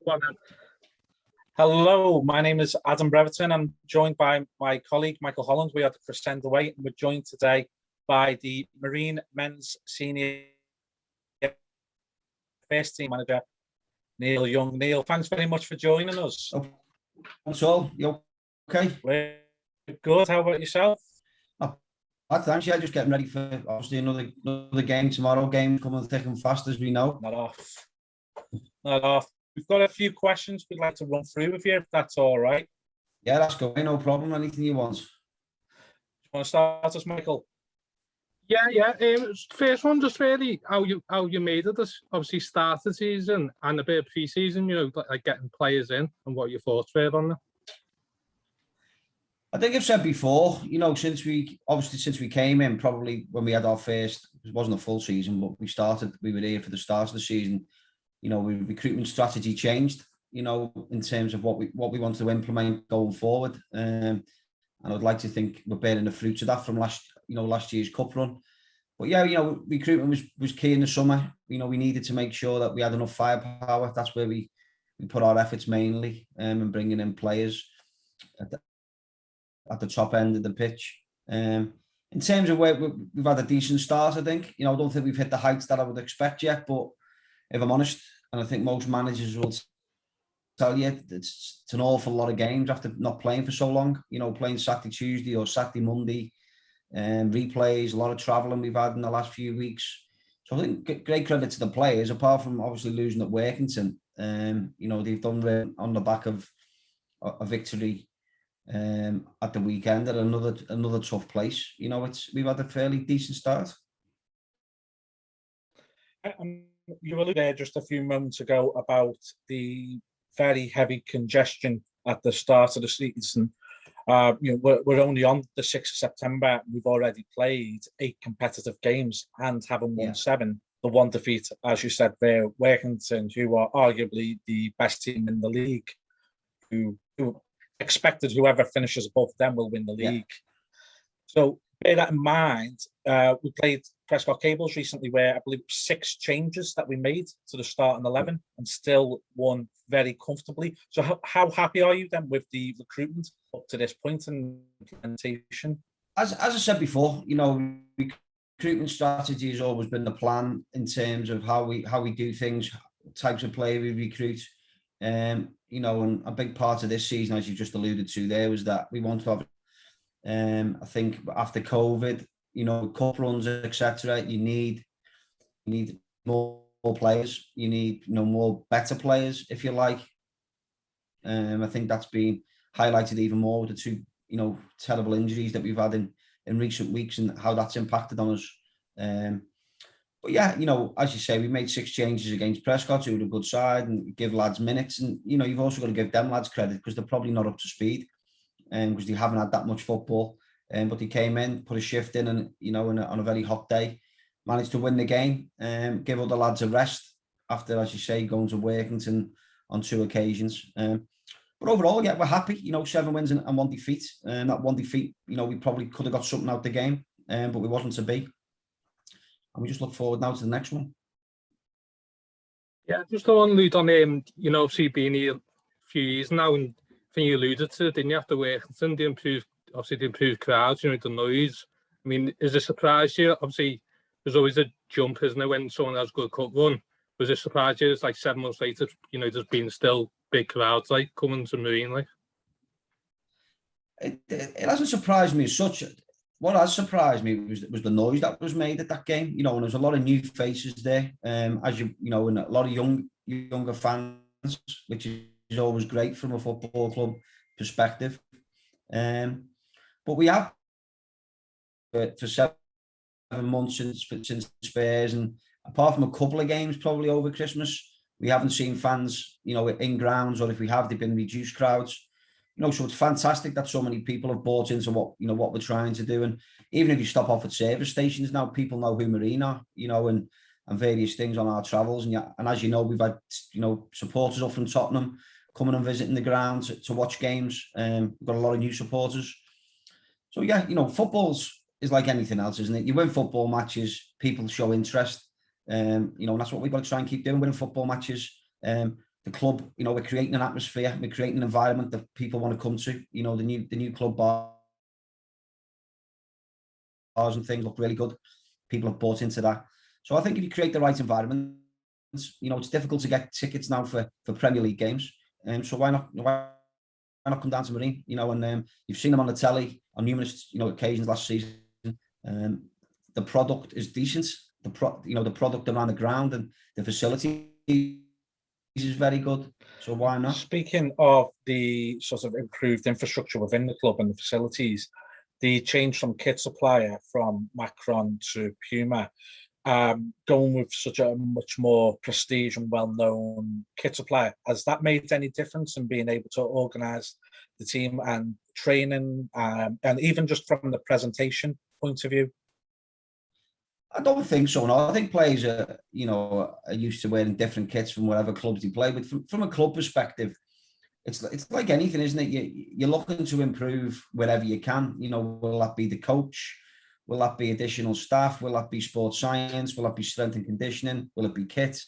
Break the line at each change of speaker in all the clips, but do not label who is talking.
Go on.
Hello, my name is Adam Breverton. I'm joined by my colleague Michael Holland. We are the Crescendo Away, and we're joined today by the Marine Men's Senior First Team Manager, Neil Young. Neil, thanks very much for joining us.
That's all. You okay?
We're good. How about yourself?
Thanks. Yeah, just getting ready for obviously another game tomorrow. Game coming thick and fast, as we know.
Not off. We've got a few questions we'd like to run through with you, if that's all right.
Yeah, that's good. No problem. Anything you want.
Do you want to start us, Michael?
Yeah. First one, just really how you made it. This obviously start the season and a bit of pre-season. Like getting players in, and what your thoughts were on that.
I think I've said before, since we came in, probably when we had our first, it wasn't a full season, but we were here for the start of the season. Recruitment strategy changed, in terms of what we wanted to implement going forward. And I'd like to think we're bearing the fruits of that from last year's cup run. But yeah, recruitment was key in the summer. We needed to make sure that we had enough firepower. That's where we put our efforts mainly, and bringing in players at the top end of the pitch. In terms of where we've had a decent start, I think. I don't think we've hit the heights that I would expect yet, but if I'm honest, and I think most managers will tell you, it's an awful lot of games after not playing for so long. Playing Saturday, Tuesday or Saturday, Monday, replays, a lot of travelling we've had in the last few weeks. So I think great credit to the players, apart from obviously losing at Workington. They've done on the back of a victory at the weekend at another tough place. We've had a fairly decent start.
You alluded there just a few moments ago about the very heavy congestion at the start of the season. We're only on the 6th of September. We've already played 8 competitive games and haven't won 7. The one defeat, as you said there, Workington, who are arguably the best team in the league, who expected whoever finishes above them will win the league. So bear that in mind. We played Prescott Cables recently, where I believe 6 changes that we made to the starting 11 and still won very comfortably. So how happy are you then with the recruitment up to this point and implementation?
As I said before, recruitment strategy has always been the plan in terms of how we do things, types of player we recruit. And a big part of this season, as you just alluded to there, was that we want to have, I think after COVID, cup runs, etc., you need more players. You need more better players, if you like. I think that's been highlighted even more with the 2 terrible injuries that we've had in recent weeks and how that's impacted on us. But yeah, as you say, we made 6 changes against Prescott, who were a good side, and give lads minutes. And you've also got to give them lads credit because they're probably not up to speed, because they haven't had that much football. But they came in, put a shift in, and on a very hot day, managed to win the game. Give other lads a rest after, as you say, going to Workington on 2 occasions. But overall, yeah, we're happy. 7 wins and 1 defeat. That 1 defeat, we probably could have got something out of the game, but we wasn't to be. And we just look forward now to the next one.
Yeah, just want to allude on obviously being here a few years now, and I think you alluded to it, didn't you, after Workington, the improved crowds, the noise. I mean, is it surprised you? Obviously, there's always a jump, isn't there, when someone has a good cup run. Was it surprised you? It's like 7 months later, there's been still big crowds like coming to Marine, like.
It hasn't surprised me as such. What has surprised me was the noise that was made at that game. And there's a lot of new faces there, as and a lot of younger fans, which is always great from a football club perspective. But we have for 7 months since Spurs, and apart from a couple of games probably over Christmas, we haven't seen fans, in grounds, or if we have, they've been reduced crowds. So it's fantastic that so many people have bought into what we're trying to do. And even if you stop off at service stations now, people know who Marine are, and various things on our travels. And as we've had, supporters up from Tottenham coming and visiting the ground to watch games. We've got a lot of new supporters. So yeah, football is like anything else, isn't it? You win football matches, people show interest. And that's what we've got to try and keep doing, winning football matches. the club, you know, we're creating an atmosphere, we're creating an environment that people want to come to. You know, the new club bars and things look really good. People have bought into that. So I think if you create the right environment, you know, it's difficult to get tickets now for Premier League games. So why not come down to Marine? You know, and you've seen them on the telly on numerous, you know, occasions last season. The product is decent. The product around the ground and the facility is very good. So why not?
Speaking of the sort of improved infrastructure within the club and the facilities, the change from kit supplier from Macron to Puma, going with such a much more prestige and well-known kit supplier, has that made any difference in being able to organise the team and training, and even just from the presentation point of view?
I don't think so. No, I think players are used to wearing different kits from whatever clubs they play. But from a club perspective, it's like anything, isn't it? You're looking to improve wherever you can. You know, will that be the coach? Will that be additional staff? Will that be sports science? Will that be strength and conditioning? Will it be kit?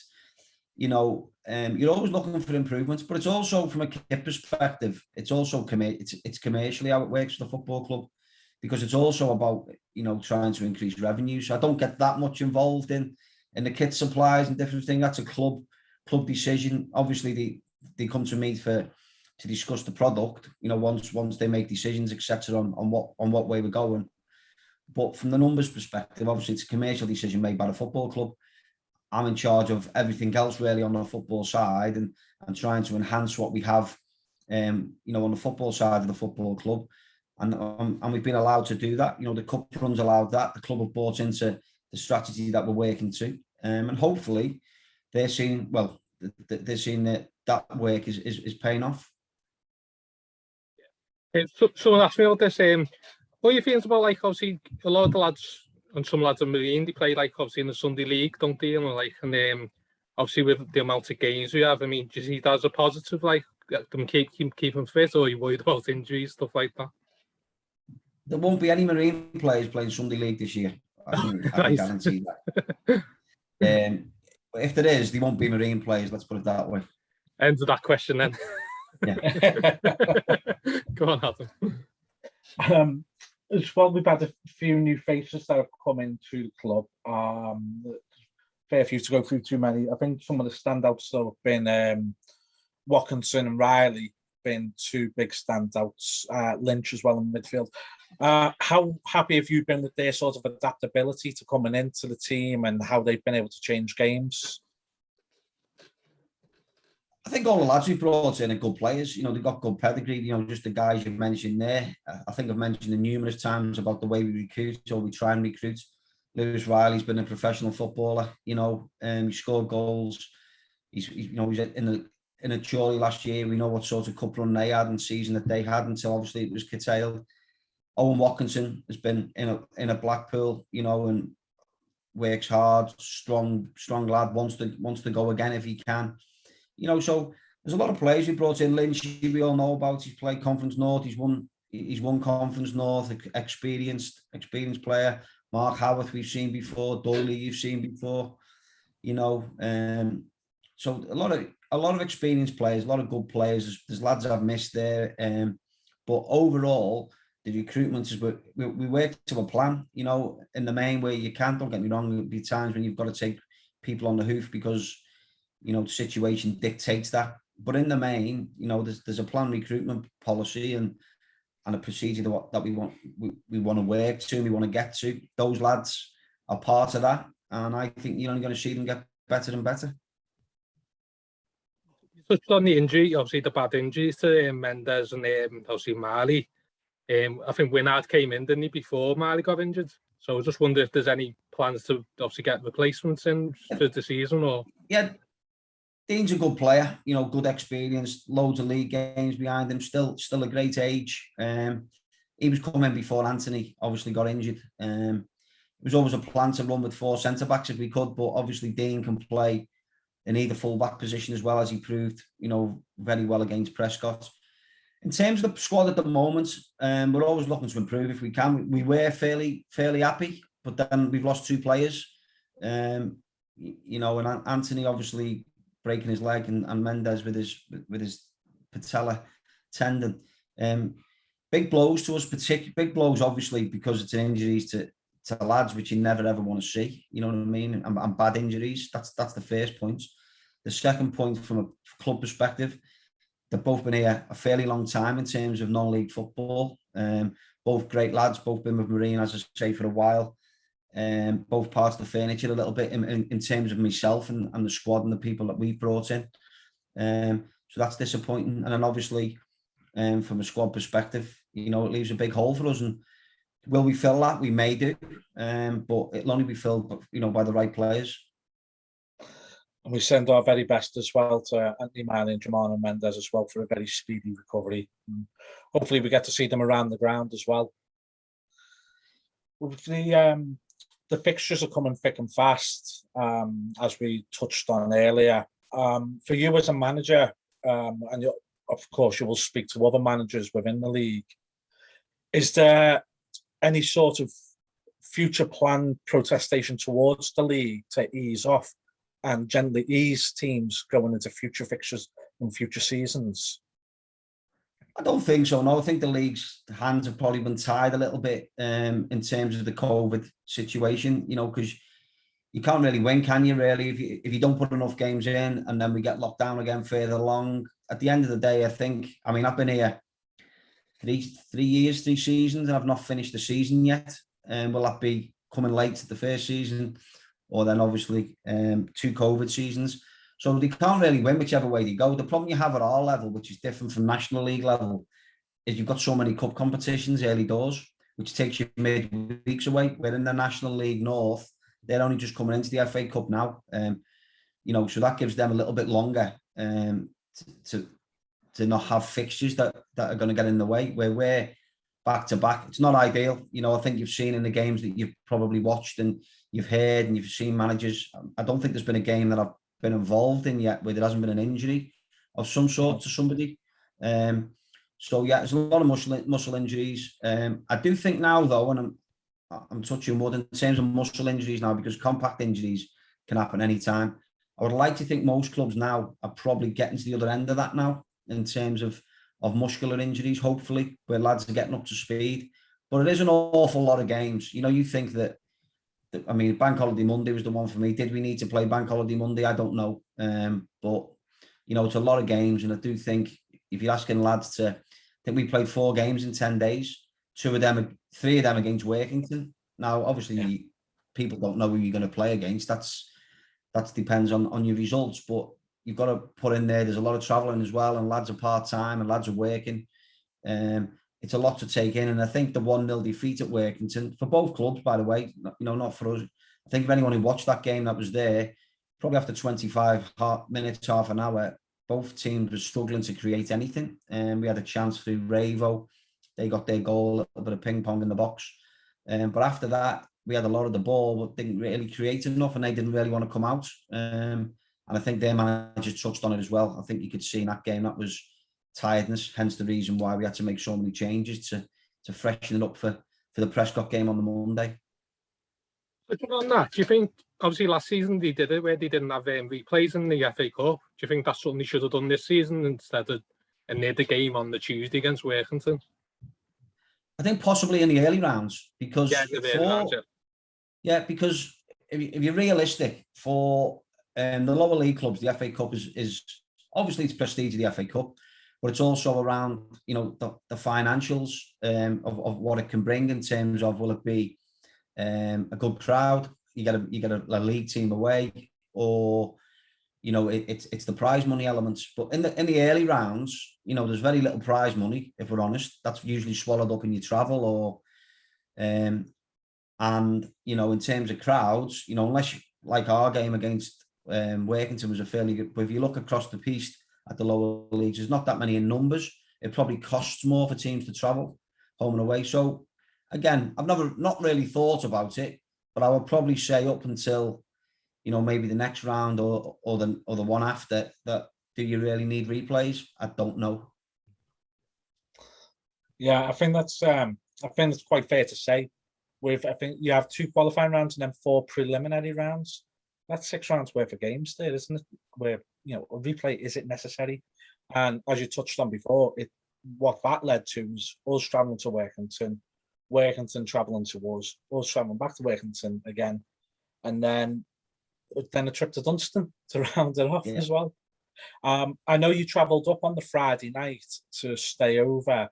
You know, you're always looking for improvements, but it's also from a kit perspective. It's also it's commercially how it works for the football club, because it's also about, you know, trying to increase revenue. So I don't get that much involved in the kit supplies and different things. That's a club decision. Obviously, they come to me to discuss the product. You know, once they make decisions, etc., on what way we're going. But from the numbers perspective, obviously it's a commercial decision made by the football club. I'm in charge of everything else really on the football side, and trying to enhance what we have, you know, on the football side of the football club. And we've been allowed to do that. You know, the cup runs allowed that. The club have bought into the strategy that we're working to, and hopefully they're seeing that work is paying off.
Someone asked me about this. What do you think about, like, obviously a lot of the lads and some lads in Marine, they play, like, obviously in the Sunday League, don't they? And obviously with the amount of games we have, I mean, do you see that as a positive, like, them keep them fit, or are you worried about injuries, stuff like that?
There won't be any Marine players playing Sunday League this year. I can guarantee that. But if there is, they won't be Marine players. Let's put it that way.
End of that question then.
Yeah.
Go on, Adam.
As well, we've had a few new faces that have come into the club. Fair few to go through too many. I think some of the standouts though have been Watkinson and Riley, been two big standouts. Lynch as well in midfield. How happy have you been with their sort of adaptability to coming into the team and how they've been able to change games?
I think all the lads we brought in are good players. You know, they've got good pedigree. You know, just the guys you've mentioned there. I think I've mentioned it numerous times about the way we recruit, or we try and recruit. Lewis Riley's been a professional footballer. You know, he scored goals. He's in a Chorley last year. We know what sort of cup run they had and season that they had until obviously it was curtailed. Owen Watkinson has been in a Blackpool, you know, and works hard, strong lad. Wants to go again if he can. You know, so there's a lot of players we brought in. Lynch, we all know about. He's played Conference North. He's won Conference North. Experienced player. Mark Howarth we've seen before. Doyley you've seen before. You know, so a lot of experienced players, a lot of good players. There's lads I've missed there. But overall, the recruitment is we work to a plan. You know, in the main way you can. Don't get me wrong. There'll be times when you've got to take people on the hoof because, you know, the situation dictates that. But in the main, you know, there's a planned recruitment policy and a procedure that we want to work to, we want to get to. Those lads are part of that, and I think you're only going to see them get better and better.
You touched on the injury, obviously the bad injuries to Mendes and obviously Marley. I think Winard came in, didn't he, before Marley got injured? So I was just wondering if there's any plans to obviously get replacements in for the season, or...
Yeah, Dean's a good player, you know, good experience, loads of league games behind him, still a great age. He was coming before Anthony obviously got injured. It was always a plan to run with 4 centre-backs if we could, but obviously Dean can play in either full-back position as well, as he proved, you know, very well against Prescott. In terms of the squad at the moment, we're always looking to improve if we can. We were fairly happy, but then we've lost 2 players. You know, and Anthony obviously breaking his leg, and Mendes with his patella tendon. Big blows to us, big blows, obviously, because it's injuries to lads which you never ever want to see. You know what I mean? And bad injuries. That's the first point. The second point, from a club perspective, they've both been here a fairly long time in terms of non-league football. Both great lads, both been with Marine, as I say, for a while. Both parts of the furniture a little bit in terms of myself and the squad and the people that we've brought in. So that's disappointing. And then obviously, from a squad perspective, you know, it leaves a big hole for us. And will we fill that? We may do, but it'll only be filled, you know, by the right players.
And we send our very best as well to Anthony Marley and Germano Mendes as well for a very speedy recovery. And hopefully we get to see them around the ground as well. With the fixtures are coming thick and fast, as we touched on earlier. For you as a manager, and of course you will speak to other managers within the league, is there any sort of future plan protestation towards the league to ease off and gently ease teams going into future fixtures and future seasons?
I don't think so. No, I think the league's hands have probably been tied a little bit in terms of the COVID situation, you know, because you can't really win, can you, really, if you don't put enough games in and then we get locked down again further along. At the end of the day, I mean, I've been here three years, 3 seasons, and I've not finished the season yet. Will that be coming late to the first season, or then obviously 2 COVID seasons? So they can't really win whichever way they go. The problem you have at our level, which is different from National League level, is you've got so many cup competitions early doors, which takes you mid-weeks away. We're in the National League North. They're only just coming into the FA Cup now. You know, so that gives them a little bit longer to not have fixtures that are going to get in the way, where we're back to back. It's not ideal. You know, I think you've seen in the games that you've probably watched and you've heard and you've seen managers. I don't think there's been a game that I've been involved in yet where there hasn't been an injury of some sort to somebody. So yeah, there's a lot of muscle injuries. I do think now, though, and I'm touching wood in terms of muscle injuries now, because compact injuries can happen anytime. I would like to think most clubs now are probably getting to the other end of that now in terms of muscular injuries, hopefully, where lads are getting up to speed. But it is an awful lot of games. You know, you think that, I mean, Bank Holiday Monday was the one for me. Did we need to play Bank Holiday Monday? I don't know. But, you know, it's a lot of games. And I do think if you're asking lads I think we played 4 games in 10 days, 3 of them against Workington. Now, obviously, people don't know who you're going to play against. That depends on your results. But you've got to put in there's a lot of travelling as well. And lads are part-time and lads are working. It's a lot to take in, and I think the 1-0 defeat at Workington, for both clubs, by the way, you know, not for us. I think if anyone who watched that game that was there, probably after 25 minutes, half an hour, both teams were struggling to create anything. And we had a chance through Ravo. They got their goal, a little bit of ping pong in the box. But after that, we had a lot of the ball, but didn't really create enough, and they didn't really want to come out. And I think their manager touched on it as well. I think you could see in that game that was tiredness, hence the reason why we had to make so many changes to freshen it up for the Prescott game on the Monday.
Looking on that, do you think, obviously last season they did it where they didn't have replays in the FA Cup? Do you think that's something they should have done this season instead of the game on the Tuesday against Workington?
I think possibly in the early rounds, because because if you're realistic, for the lower league clubs, the FA Cup is obviously it's prestige of the FA Cup, but it's also around, you know, the financials of what it can bring in terms of, will it be a good crowd? You get a league team away, or, you know, it's the prize money elements. But in the early rounds, you know, there's very little prize money, if we're honest. That's usually swallowed up in your travel, or and, you know, in terms of crowds, you know, unless like our game against Workington was a fairly good, but if you look across the piece at the lower leagues, there's not that many in numbers. It probably costs more for teams to travel home and away. So again, I've not really thought about it, but I would probably say up until, you know, maybe the next round or the one after that, do you really need replays? I don't know.
Yeah, I think that's quite fair to say. I think you have 2 qualifying rounds and then 4 preliminary rounds. that's 6 rounds worth of games there, isn't it? Where, a replay, is it necessary? And as you touched on before, what that led to was us travelling to Workington travelling to us travelling back to Workington again, and then a trip to Dunstan to round it off
Yeah.
as well. I know you travelled up on the Friday night to stay over.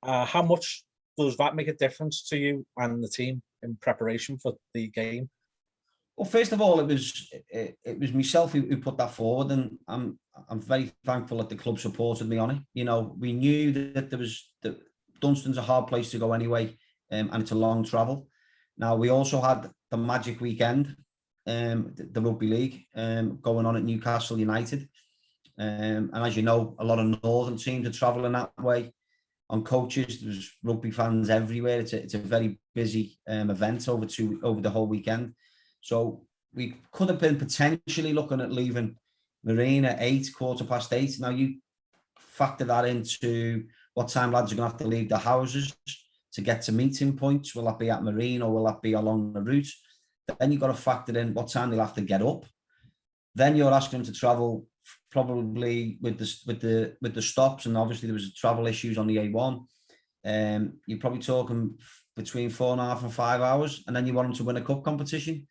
How much does that make a difference to you and the team in preparation for the game?
Well, first of all, it was myself who put that forward, and I'm very thankful that the club supported me on it. We knew that that Dunstan's a hard place to go anyway, and it's a long travel. Now, we also had the Magic Weekend, the Rugby League, going on at Newcastle United. And as you know, a lot of northern teams are travelling that way on coaches. There's rugby fans everywhere. It's a very busy event over the whole weekend. So we could have been potentially looking at leaving Marine at 8:15. Now you factor that into what time lads are going to have to leave their houses to get to meeting points. Will that be at Marine or will that be along the route? Then you've got to factor in what time they'll have to get up. Then you're asking them to travel probably with the stops, and obviously there was travel issues on the A1. You're probably talking between 4.5 and 5 hours, and then you want them to win a cup competition.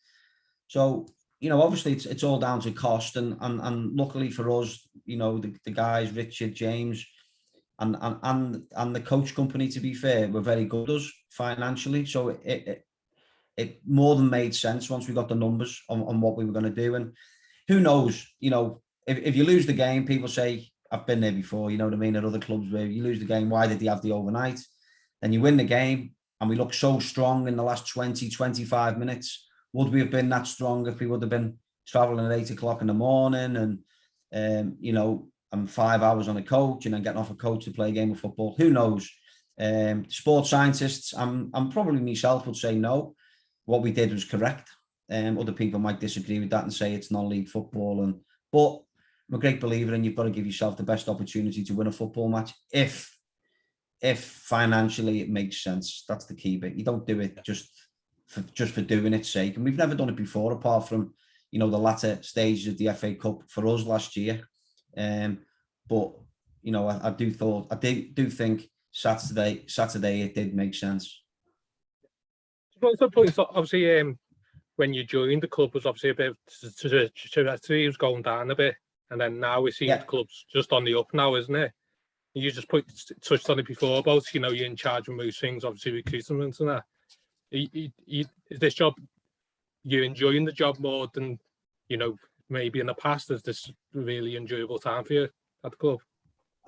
So, obviously it's all down to cost, and luckily for us, the guys, Richard, James, and the coach company, to be fair, were very good with us financially. So it more than made sense once we got the numbers on what we were going to do. And who knows, if you lose the game, people say, I've been there before, you know what I mean, at other clubs where you lose the game, why did they have the overnight? Then you win the game, and we look so strong in the last 20, 25 minutes. Would we have been that strong if we would have been travelling at 8 o'clock in the morning and 5 hours on a coach and then getting off a coach to play a game of football? Who knows? Sports scientists, I'm probably myself would say no. What we did was correct. Other people might disagree with that and say it's non-league football. But I'm a great believer in you've got to give yourself the best opportunity to win a football match if financially it makes sense. That's the key bit. You don't do it just for doing its sake. And we've never done it before, apart from the latter stages of the FA Cup for us last year. But I do think Saturday it did make sense.
The point, obviously, when you joined the club was obviously a bit trajectory was going down a bit, and then now we see the club's just on the up now, isn't it? You just touched on it before about you're in charge of most things, obviously recruitment and that. Is this job, you're enjoying the job more than maybe in the past? Is this a really enjoyable time for you at the club?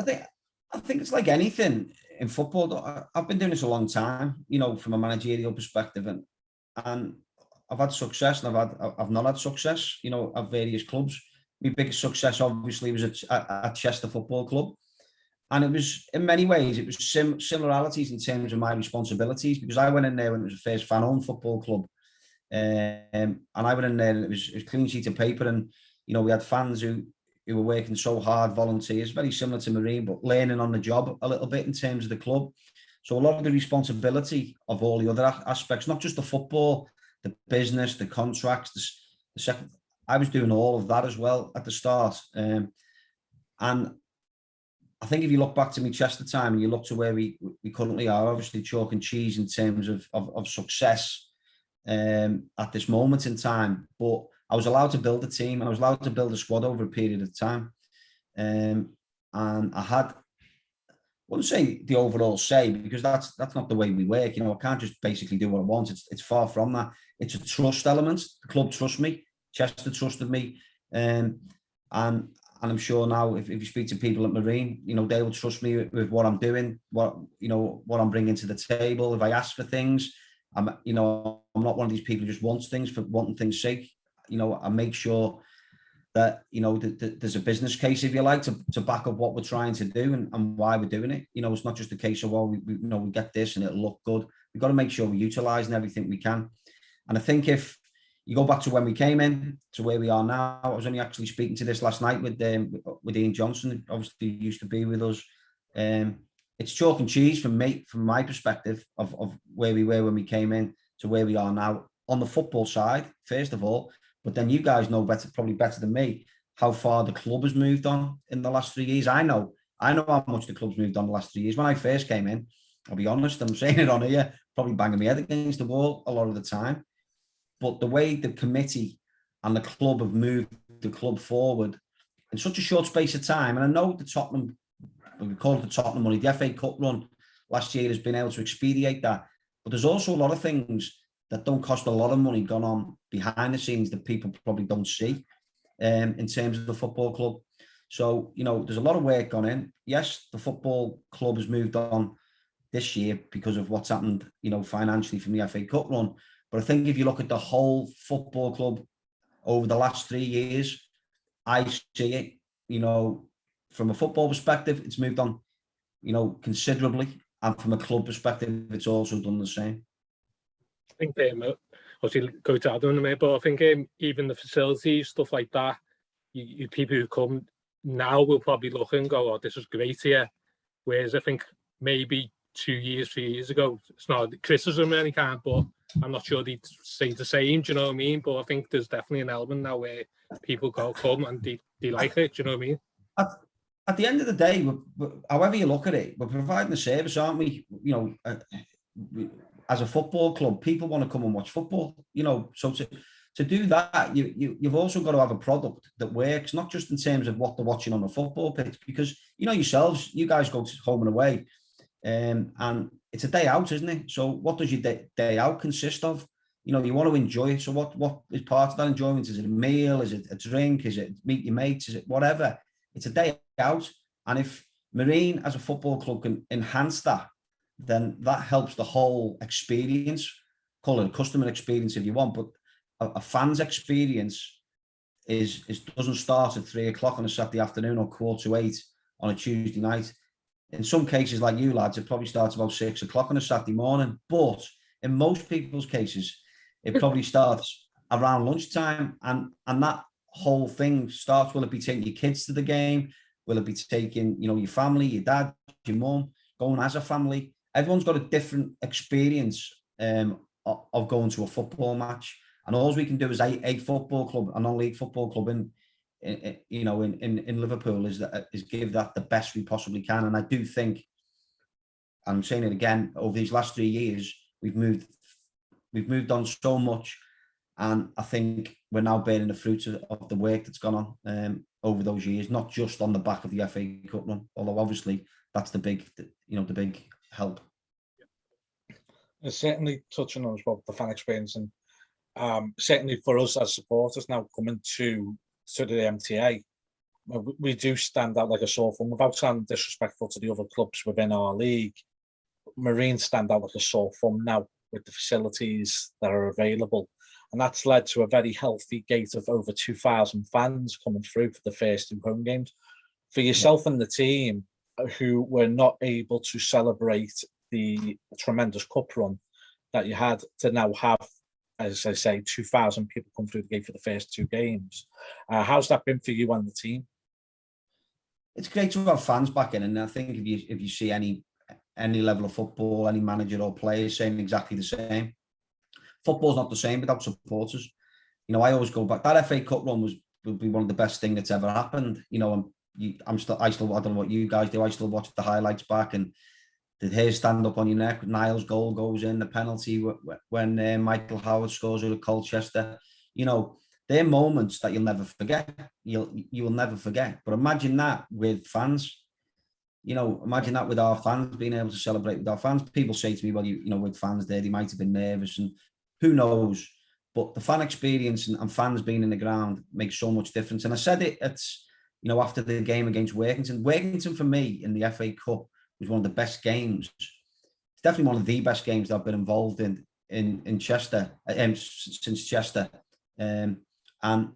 I think it's like anything in football. I've been doing this a long time, from a managerial perspective, and I've had success and I've not had success, at various clubs. My biggest success obviously was at Chester Football Club. And it was, in many ways, it was similarities in terms of my responsibilities, because I went in there when it was the first fan-owned football club. And I went in there and it was clean sheet of paper. And, we had fans who were working so hard, volunteers, very similar to Marine, but learning on the job a little bit in terms of the club. So a lot of the responsibility of all the other aspects, not just the football, the business, the contracts, the second, I was doing all of that as well at the start. And I think if you look back to my Chester time and you look to where we currently are, obviously chalk and cheese in terms of success at this moment in time. But I was allowed to build a team and I was allowed to build a squad over a period of time. And I had, I wouldn't say the overall say, because that's not the way we work. I can't just basically do what I want. It's far from that. It's a trust element. The club trusts me. Chester trusted me. And I'm sure now if you speak to people at Marine, they will trust me with what I'm doing, what I'm bringing to the table. If I ask for things, I'm not one of these people who just wants things for wanting things' sake. I make sure that, there's a business case, if you like, to back up what we're trying to do and why we're doing it. It's not just a case of, well, we get this and it'll look good. We've got to make sure we're utilising everything we can. And I think if you go back to when we came in to where we are now, I was only actually speaking to this last night with Ian Johnson, obviously used to be with us. It's chalk and cheese from my perspective of where we were when we came in to where we are now on the football side, first of all, But then you guys know better, probably better than me, how far the club has moved on in the last 3 years. I know how much the club's moved on the last 3 years. When I first came in, I'll be honest, I'm saying it on here, probably banging my head against the wall a lot of the time. But the way the committee and the club have moved the club forward in such a short space of time, and I know the Tottenham, we call it the Tottenham money, the FA Cup run last year has been able to expedite that. But there's also a lot of things that don't cost a lot of money gone on behind the scenes that people probably don't see in terms of the football club. So, you know, there's a lot of work gone in. Yes, the football club has moved on this year because of what's happened, you know, financially from the FA Cup run. But I think if you look at the whole football club over the last 3 years, I see it, you know, from a football perspective, it's moved on, you know, considerably. And from a club perspective, it's also done the same.
I think obviously go to add on a minute, but I think even the facilities, stuff like that, you people who come now will probably look and go, "Oh, this is great here." Whereas I think maybe 2 years, 3 years ago, it's not criticism of any kind, but I'm not sure they'd say the same. Do you know what I mean? But I think there's definitely an element now where people come and they like it. Do you know what I mean?
At the end of the day, however you look at it, we're providing a service, aren't we? You know, as a football club, people want to come and watch football. You know, so to do that, you've also got to have a product that works, not just in terms of what they're watching on the football pitch, because you know yourselves, you guys go to home and away, and it's a day out, isn't it? So what does your day out consist of? You know, you want to enjoy it. So what is part of that enjoyment? Is it a meal? Is it a drink? Is it meet your mates? Is it whatever? It's a day out. And if Marine as a football club can enhance that, then that helps the whole experience. Call it a customer experience if you want, but a fan's experience doesn't start at 3 o'clock on a Saturday afternoon or 7:45 on a Tuesday night. In some cases, like you lads, it probably starts about 6 o'clock on a Saturday morning. But in most people's cases, it probably starts around lunchtime, and that whole thing starts. Will it be taking your kids to the game? Will it be taking, you know, your family, your dad, your mum, going as a family? Everyone's got a different experience of going to a football match, and all we can do as a football club, a non-league football club in Liverpool, is give that the best we possibly can. And I do think, I'm saying it again, over these last 3 years, we've moved on so much. And I think we're now bearing the fruits of the work that's gone on over those years, not just on the back of the FA Cup run, although obviously that's the big help.
And certainly touching on as well the fan experience, and certainly for us as supporters now coming to the MTA, we do stand out like a sore thumb. Without sounding disrespectful to the other clubs within our league, Marines stand out like a sore thumb now with the facilities that are available. And that's led to a very healthy gate of over 2,000 fans coming through for the first 2 home games. For yourself and the team who were not able to celebrate the tremendous cup run that you had, to now have, as I say, 2,000 people come through the gate for the first 2 games. How's that been for you and the team?
It's great to have fans back in, and I think if you see any level of football, any manager or players saying exactly the same. Football's not the same without supporters. You know, I always go back. That FA Cup run will be one of the best things that's ever happened. You know, I don't know what you guys do. I still watch the highlights back, and the hair stand up on your neck. Niall's goal goes in, the penalty when Michael Howard scores with Colchester. You know, they're moments that you'll never forget. You will never forget. But imagine that with fans. You know, imagine that with our fans, being able to celebrate with our fans. People say to me, well, you know, with fans there, they might have been nervous, and who knows? But the fan experience and fans being in the ground makes so much difference. And I said it's, you know, after the game against Workington. Workington for me in the FA Cup was one of the best games. It's definitely one of the best games that I've been involved in Chester, since Chester. And the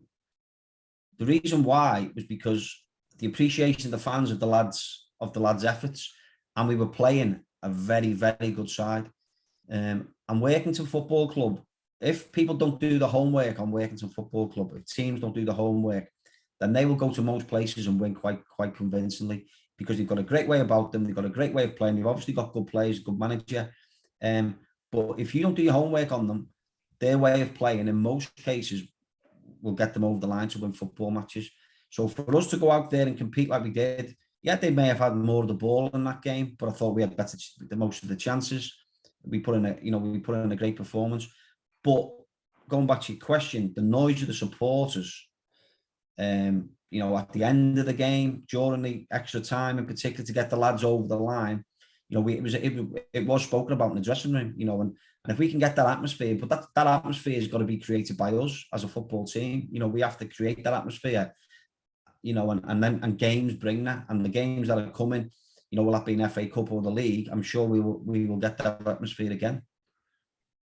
reason why was because the appreciation of the fans of the lads' efforts, and we were playing a very, very good side. And Workington Football Club, if people don't do the homework on Workington Football Club, if teams don't do the homework, then they will go to most places and win quite convincingly, because they've got a great way about them. They've got a great way of playing. They've obviously got good players, good manager. But if you don't do your homework on them, their way of playing in most cases will get them over the line to win football matches. So for us to go out there and compete like we did, yeah, they may have had more of the ball in that game, but I thought we had the most of the chances. We put in a great performance. But going back to your question, the noise of the supporters, at the end of the game, during the extra time in particular, to get the lads over the line, it was spoken about in the dressing room, and if we can get that atmosphere, but that atmosphere has got to be created by us as a football team. We have to create that atmosphere, and games bring that, and the games that are coming, will that be an FA Cup or the league? I'm sure we will get that atmosphere again.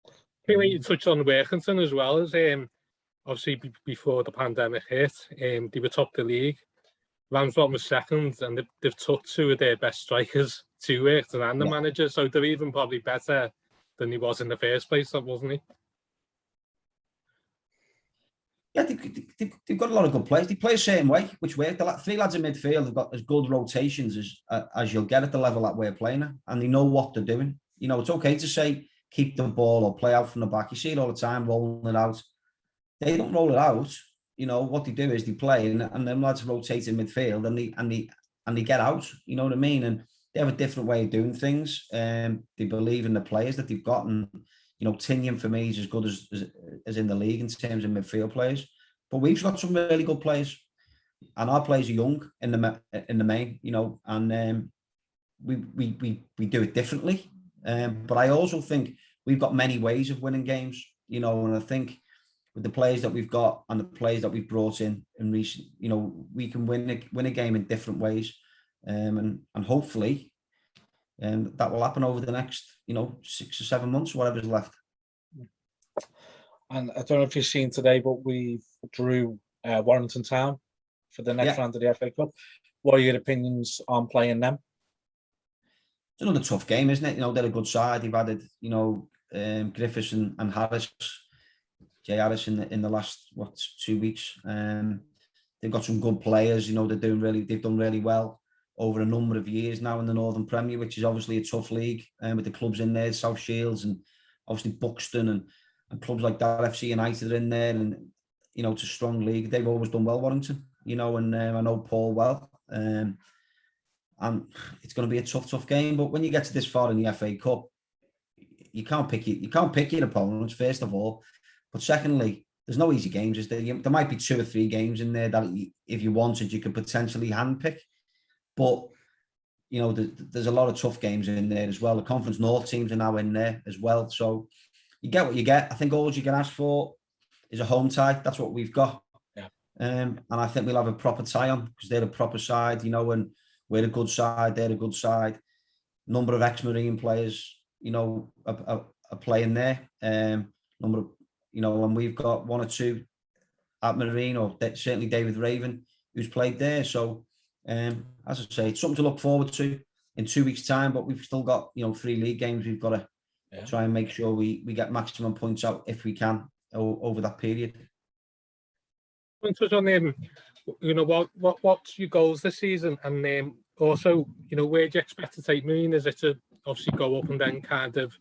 I think when you touched on Workington as well, as obviously before the pandemic hit, they were top of the league. Ramsbottom was second, and they've took two of their best strikers to Workington and the manager, so they're even probably better than he was in the first place, wasn't he?
Yeah, they've got a lot of good players. They play the same way, which work. The three lads in midfield have got as good rotations as you'll get at the level that we're playing at, and they know what they're doing. It's okay to say keep the ball or play out from the back. You see it all the time, rolling it out. They don't roll it out. What they do is they play, and them lads rotate in midfield, and they get out. You know what I mean? And they have a different way of doing things. They believe in the players that they've got, and Tinian for me is as good as in the league in terms of midfield players. But we've got some really good players, and our players are young in the main, and we do it differently. But I also think we've got many ways of winning games, and I think with the players that we've got and the players that we've brought in recent, we can win a game in different ways, and hopefully. That will happen over the next, 6 or 7 months, whatever's left.
And I don't know if you've seen today, but we drew Warrington Town for the next round of the FA Cup. What are your opinions on playing them?
It's another tough game, isn't it? They're a good side. They've added, Griffiths and Harris, Jay Harris in the last 2 weeks. They've got some good players. They've done really well over a number of years now in the Northern Premier, which is obviously a tough league, with the clubs in there, South Shields and obviously Buxton and clubs like that, FC United are in there, and it's a strong league. They've always done well, Warrington, and I know Paul well, and it's going to be a tough game. But when you get to this far in the FA Cup, you can't pick your opponents, first of all, but secondly, there's no easy games, is there? There might be 2 or 3 games in there that if you wanted, you could potentially handpick. But, there's a lot of tough games in there as well. The Conference North teams are now in there as well. So you get what you get. I think all you can ask for is a home tie. That's what we've got.
Yeah.
And I think we'll have a proper tie on, because they're a proper side, and we're a good side. They're a good side. Number of ex-Marine players, are playing there. Number of, and we've got 1 or 2 at Marine, or certainly David Raven, who's played there. So, as I say, it's something to look forward to in 2 weeks' time, but we've still got 3 league games. We've got to try and make sure we get maximum points out if we can over that period.
On what's your goals this season, and also where do you expect to take Marine? Is it to obviously go up and then kind of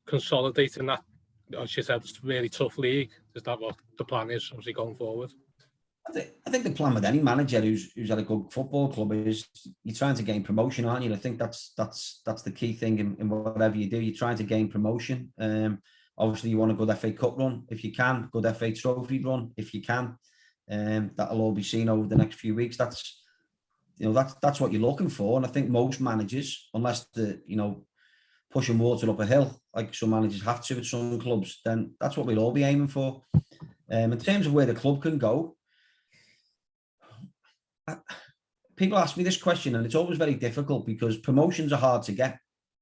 consolidate in that, as you said, it's a really tough league? Is that what the plan is, obviously, going forward?
I think the plan with any manager who's at a good football club is you're trying to gain promotion, aren't you? I think that's the key thing in whatever you do. You're trying to gain promotion. Obviously, you want a good FA Cup run if you can, good FA Trophy run if you can. That'll all be seen over the next few weeks. That's what you're looking for. And I think most managers, unless pushing water up a hill, like some managers have to at some clubs, then that's what we'll all be aiming for. In terms of where the club can go, people ask me this question, and it's always very difficult because promotions are hard to get,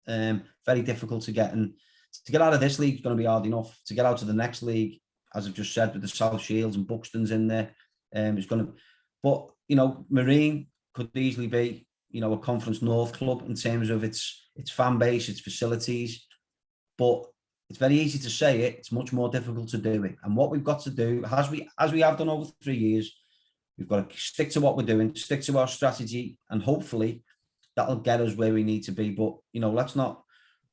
very difficult to get. And to get out of this league is going to be hard enough. To get out to the next league, as I've just said, with the South Shields and Buxton's in there, it's going to. But Marine could easily be, a Conference North club in terms of its fan base, its facilities. But it's very easy to say it. It's much more difficult to do it. And what we've got to do, as we have done over 3 years, we've got to stick to what we're doing, stick to our strategy, and hopefully that'll get us where we need to be. But, let's not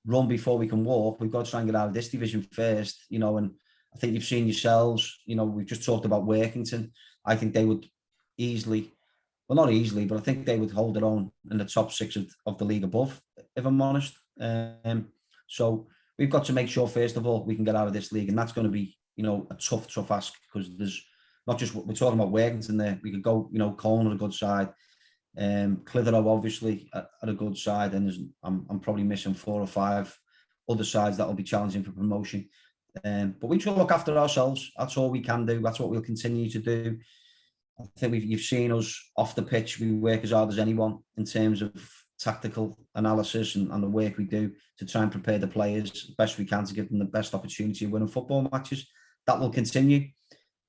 run before we can walk. We've got to try and get out of this division first, and I think you've seen yourselves, we've just talked about Workington. I think they would easily, well, not easily, but I think they would hold their own in the top 6 of the league above, if I'm honest. So we've got to make sure, first of all, we can get out of this league. And that's going to be, a tough ask, because there's not just, we're talking about Workington there. We could go, Colne are a good side. Clitheroe, obviously, are a good side. And I'm probably missing 4 or 5 other sides that will be challenging for promotion. But we try to look after ourselves. That's all we can do. That's what we'll continue to do. I think you've seen us off the pitch. We work as hard as anyone in terms of tactical analysis and the work we do to try and prepare the players as best we can to give them the best opportunity of winning football matches. That will continue.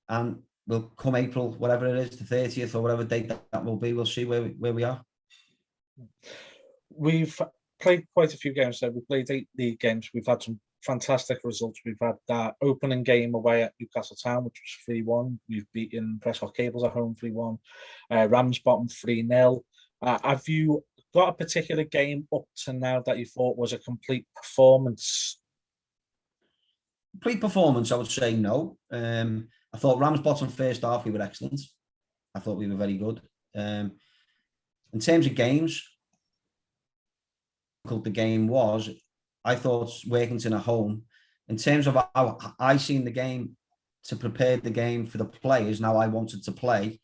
And we'll come April, whatever it is, the 30th or whatever date that will be, we'll see where we are.
We've played quite a few games there. We've played 8 league games. We've had some fantastic results. We've had that opening game away at Newcastle Town, which was 3-1. We've beaten Prescott Cables at home 3-1. Ramsbottom 3-0. Have you got a particular game up to now that you thought was a complete performance?
Complete performance, I would say no. I thought Ramsbottom first half, we were excellent. I thought we were very good. In terms of games, the game was, I thought Workington at home, in terms of how I seen the game, to prepare the game for the players, now I wanted to play,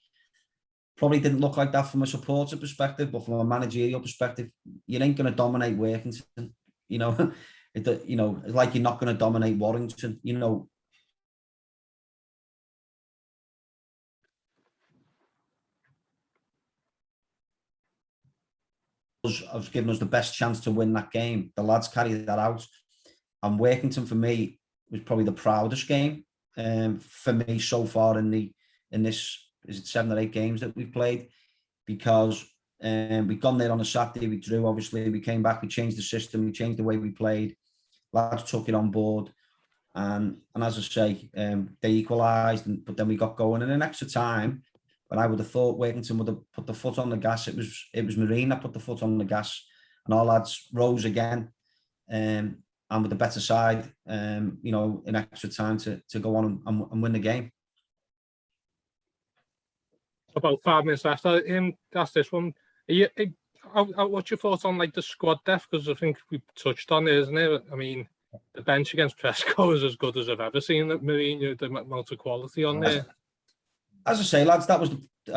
probably didn't look like that from a supporter perspective, but from a managerial perspective, you ain't going to dominate Workington, it's like you're not going to dominate Warrington, has given us the best chance to win that game. The lads carried that out, and Workington for me was probably the proudest game for me so far in this, is it 7 or 8 games that we've played, because we've gone there on a Saturday, we drew, obviously, we came back, we changed the system, we changed the way we played, lads took it on board, and as I say, they equalised, but then we got going, and in extra time, when I would have thought Workington would have put the foot on the gas, it was Marine that put the foot on the gas, and our lads rose again, and with the better side, in extra time to go on and win the game.
About 5 minutes left. That's this one. What's your thoughts on the squad depth? Because I think we touched on it, isn't it? I mean, the bench against Presco is as good as I've ever seen at Marine. The amount of quality on there.
As I say, lads, that was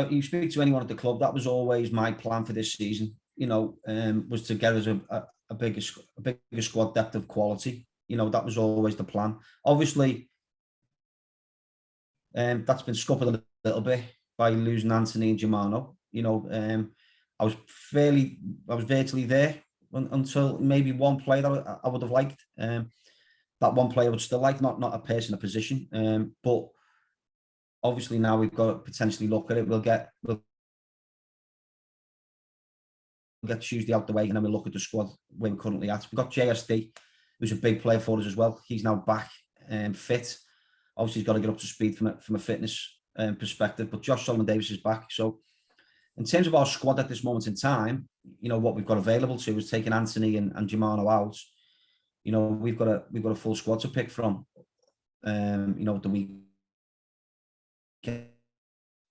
you speak to anyone at the club, that was always my plan for this season. Was to get us a bigger squad depth of quality. That was always the plan. Obviously, that's been scuppered a little bit by losing Anthony and Germano. I was virtually there until maybe one player that I would have liked. That one player I would still like, not a person, a position. But obviously now we've got to potentially look at it. We'll get Tuesday out the way, and then we'll look at the squad where we're currently at. We've got JSD, who's a big player for us as well. He's now back fit. Obviously, he's got to get up to speed from a fitness perspective, but Josh Solomon-Davies is back. So in terms of our squad at this moment in time, what we've got available to is taking Anthony and Germano out. We've got a full squad to pick from. The week.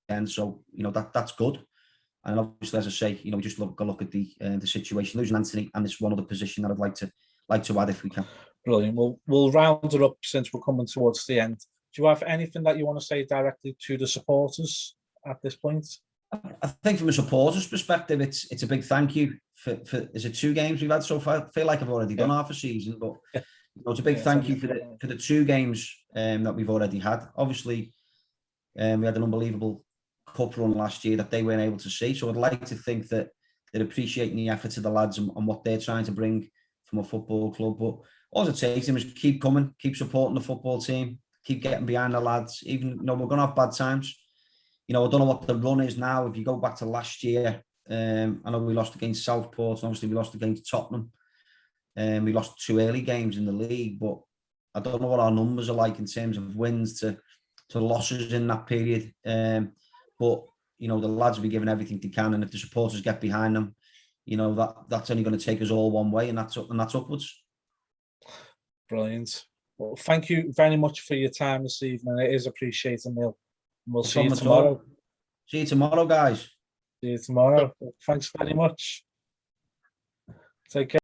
And so that's good, and obviously, as I say, we just look at the situation. Losing Anthony, and it's one other position that I'd like to add if we can.
Brilliant. We'll round it up since we're coming towards the end. Do you have anything that you want to say directly to the supporters at this point?
I think from a supporters' perspective, it's a big thank you for is it 2 games we've had so far? I feel like I've already done half a season, but it's a big thank you for the 2 games that we've already had. Obviously, we had an unbelievable cup run last year that they weren't able to see. So I'd like to think that they're appreciating the efforts of the lads and what they're trying to bring from a football club. But all it takes them is keep coming, keep supporting the football team, keep getting behind the lads. Even we're going to have bad times. I don't know what the run is now. If you go back to last year, I know we lost against Southport, and obviously we lost against Tottenham. We lost 2 early games in the league, but I don't know what our numbers are like in terms of wins to losses in that period. But the lads will be giving everything they can, and if the supporters get behind them, that's only going to take us all one way, and that's upwards.
Brilliant. Well, thank you very much for your time this evening. It is appreciated, Neil. We'll
No
see you
problem at all.
tomorrow.
See you tomorrow, guys.
See you tomorrow. Thanks very much. Take care.